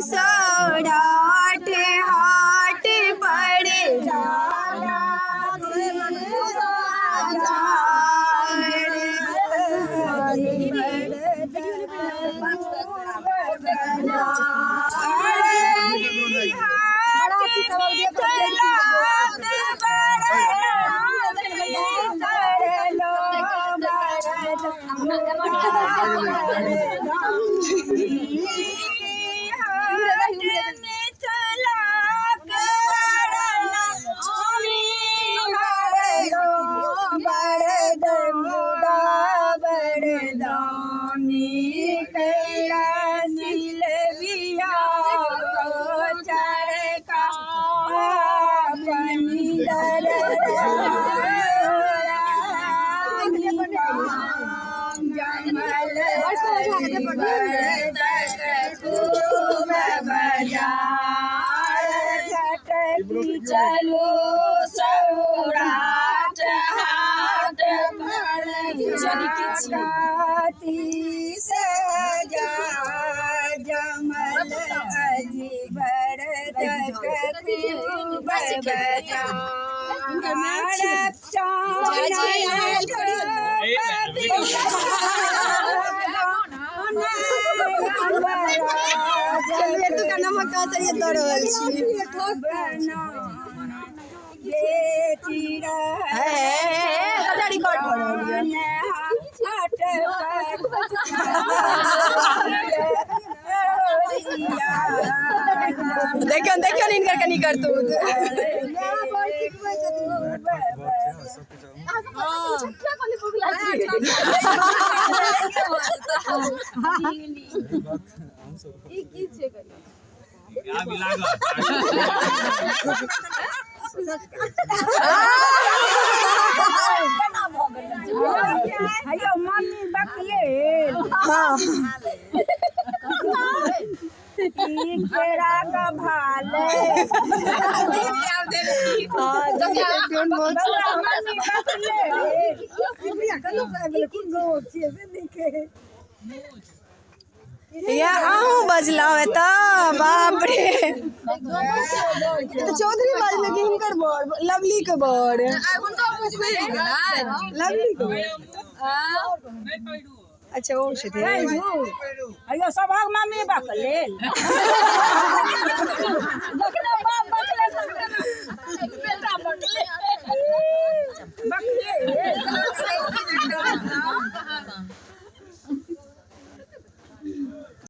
सौराठ हाट पड़े चलो सौराठ हाट पड़ती सजा जमल अजीबर देखियो देखियो इनकर कनी करतूत मम्मी बकले केरा का भाले बजला है तो बाप रे चौधरी बाजले कि हिनकर बड़ लवली के बड़ लवली के अच्छा और से थे अयो सब मम्मी बकले